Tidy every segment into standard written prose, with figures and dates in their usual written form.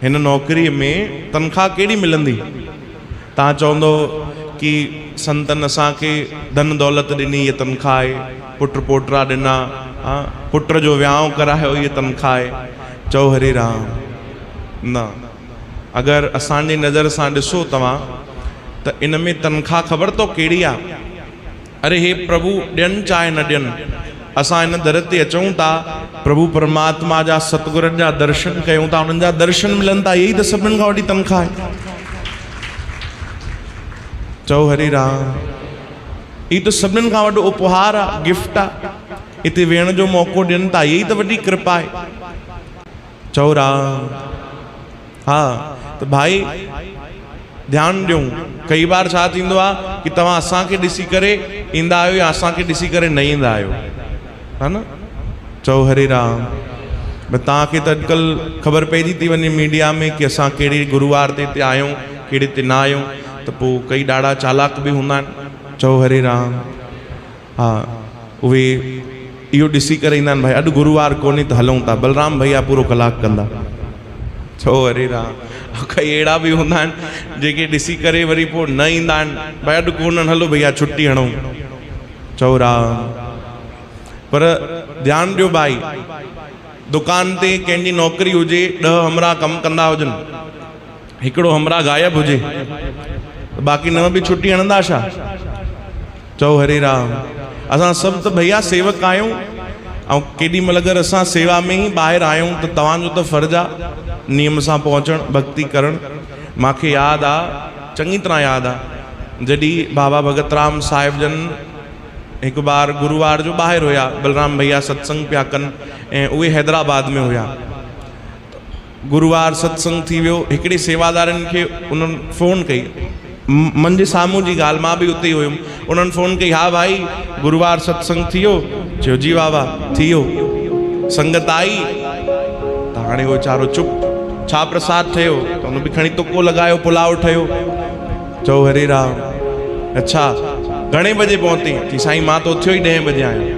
हिन नौकरी में तनख्वाह केड़ी मिलंदी? ता चवंदो कि संतन असांखे धन दौलत ॾिनी, ये तनख्वाह आहे, पुट पोटरा ॾिना, पुट जो वियांव करायो, ये तनख्वाह आहे। चओ हरे राम। न, अगर असांजी नज़र सां ॾिसो तव्हां त इन में तनख्वाह ख़बर तो केड़ी आ? अरे हे प्रभु ॾियनि चाहे न ॾियनि, असां इन दर ते अचूं था, प्रभु परमात्मा जा सतगुरनि जा दर्शन कयूं था, उन्हनि जा दर्शन मिलनि था, यही त सभिनीनि खां वॾी तनख्वाह आहे। चओ हरे राम। ये तो सभिनीनि खां वॾो उपहार आहे, गिफ्ट आहे। हिते वेहण जो मौक़ो ॾियनि था, यही त वॾी कृपा आहे। चओ राम। हाँ, तो भाई ध्यान ॾियूं। कई बार छा थींदो आहे कि तव्हां असांखे ॾिसी करे ईंदा आहियो या असांखे ॾिसी करे न ईंदा आहियो, है न? चओ हरे राम। तव्हांखे त अॼुकल्ह ख़बर पइजी थी वञे मीडिया में कि असां कहिड़े गुरुवार ते हिते आहियूं, कहिड़े ते न आहियूं, त पोइ कई ॾाढा चालाक बि हूंदा आहिनि। चओ हरे राम। हा, उहे इहो ॾिसी करे ईंदा आहिनि, भाई अॼु गुरुवार कोन्हे त हलूं था, बलराम भैया पूरो कलाक कंदा। चओ हरे राम। कई अहिड़ा बि हूंदा आहिनि जेके ॾिसी करे वरी पोइ न ईंदा आहिनि, भाई अॼु कोन्हनि, हलो भैया छुट्टी हणूं। चओ राम। पर ध्यानु ॾियो भाई, दुकान ते कंहिंजी नौकरी हुजे, 10 हमरा कमु कंदा हुजनि, हिकिड़ो हमरा गायब हुजे, बाक़ी 9 बि छुट्टी हणंदा छा? चओ हरे राम। असां सभु त भैया सेवक आहियूं, ऐं केॾी महिल अगरि असां सेवा में ई ॿाहिरि आहियूं त तव्हांजो त फ़र्ज़ु आहे नियम सां पहुचणु, भक्ति करणु। मूंखे यादि आहे, चङी तरह यादि आहे, जॾहिं बाबा भगत राम साहिब जन हिकु बार गुरुवार जो ॿाहिरि हुया, बलराम भैया सत्संग पिया कनि ऐं उहे हैदराबाद में हुया। गुरुवार सत्संग थी वियो, हिकिड़े सेवादारनि खे उन्हनि फ़ोन कई, मुंहिंजे साम्हूं जी ॻाल्हि, मां बि उते ई हुयुमि। उन्हनि फ़ोन कई, हा भाई गुरुवार सत्संग थी वियो? चयो जी बाबा थी वियो। संगत आई त हाणे उहो वीचारो चुप। छा प्रसाद ठहियो? त हुन बि खणी तुको लॻायो, पुलाव ठहियो। चओ हरे राम। अच्छा घणे बजे पहुती? कि साईं मां तो उथियो ई 10 बजे आहियां।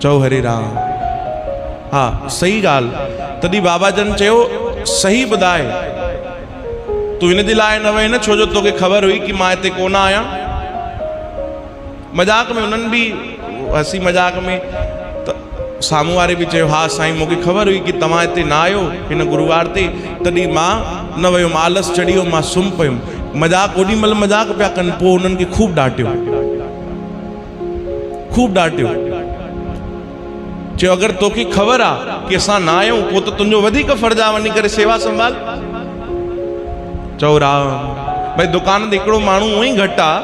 चओ हरे राम। हा सही ॻाल्हि। तॾहिं बाबा जन चयो, सही ॿुधाए, तूं हिन जे लाइ न वए न छो जो तोखे ख़बर हुई कि मां हिते कोन आहियां? मज़ाक में उन्हनि बि हसी मज़ाक में, त साम्हूं वारे बि चयो, हा साईं मूंखे ख़बर हुई कि तव्हां हिते न आहियो हिन गुरुवार ते, तॾहिं मां न वियुमि, आलस चढ़ी वियो, मां सुम्ही पियुमि। मज़ाक ओॾी महिल मज़ाक पिया कनि, पोइ उन्हनि खे खूब डांटियो, खूब डांटियो। चयो अगरि तोखे ख़बर आहे कि असां न आहियूं, पोइ त तुंहिंजो वधीक फ़र्ज़ु आहे वञी करे सेवा संभाल। चओ राम। भाई दुकान ते हिकिड़ो माण्हू उहो ई घटि आहे,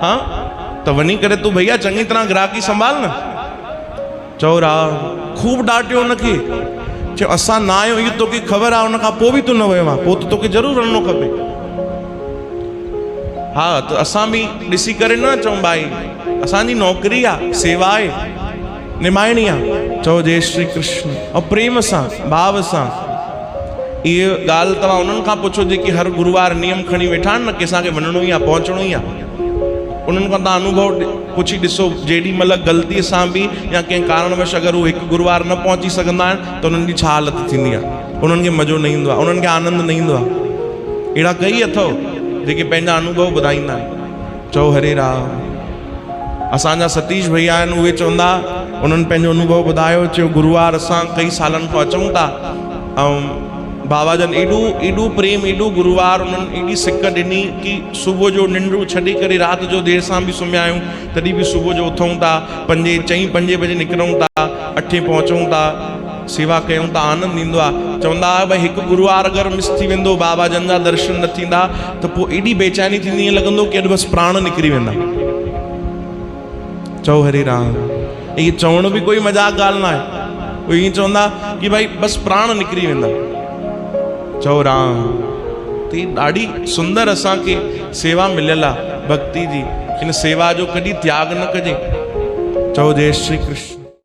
हाँ, त वञी करे तूं भैया चङी तरह ग्राहकी संभाल न। चओ राम। खूब डांटियो हुनखे। चयो असां न आहियूं, इहो तोखे ख़बर आहे, उन खां पोइ बि तूं न वियो आहे, पोइ त तोखे ज़रूरु वञिणो खपे। हा, त असां बि ॾिसी करे न चऊं भाई, असांजी नौकरी आहे, सेवा आहे, निमाइणी आहे। चओ जय श्री कृष्ण। ऐं प्रेम सां, भाव सां। इहा ॻाल्हि तव्हां उन्हनि खां पुछो जेके हर गुरुवार नियम खणी वेठा आहिनि न कि असांखे वञिणो ई आहे, पहुचणो ई आहे। उन्हनि खां तव्हां अनुभव पुछी ॾिसो, जेॾी महिल ग़लतीअ सां बि या कंहिं कारणवश अगरि उहे हिकु गुरुवार न पहुची सघंदा आहिनि त उन्हनि जी छा हालत थींदी आहे? उन्हनि खे मज़ो न ईंदो आहे, उन्हनि खे आनंद न ईंदो आहे। अहिड़ा कई अथव जेके पंहिंजा अनुभव ॿुधाईंदा आहिनि। चओ हरे राम। असांजा सतीश भैया आहिनि, उहे चवंदा, उन्हनि पंहिंजो अनुभव ॿुधायो। चयो गुरुवार असां कई सालनि खां अचूं था, ऐं बाबा जन एॾो प्रेम, एॾो गुरुवार उन्हनि एॾी सिक ॾिनी कि सुबुह जो निंड छॾे करे राति जो देरि सां बि सुम्हिया आहियूं, तॾहिं बि सुबुह जो उथूं था, 4-5 बजे निकिरूं था, 8 पहुचूं था, सेवा कयूं था, आनंद ईंदो आहे। चवंदा भई हिकु गुरुवार अगरि मिस थी वेंदो, बाबा जन जा दर्शन न थींदा त पोइ एॾी बेचैनी थींदी, ईअं लॻंदो कि अॼु बसि प्राण निकिरी वेंदा। चओ हरे राम। इहे चवण बि कोई मज़ाक ॻाल्हि न आहे। उहे ईअं चवंदा कि भाई बसि प्राण निकिरी वेंदा। चओ राम। त ॾाढी सुंदर असांखे सेवा मिलियल आहे भक्ति जी। हिन सेवा जो कॾहिं त्याग न कजे। चओ जय श्री कृष्ण।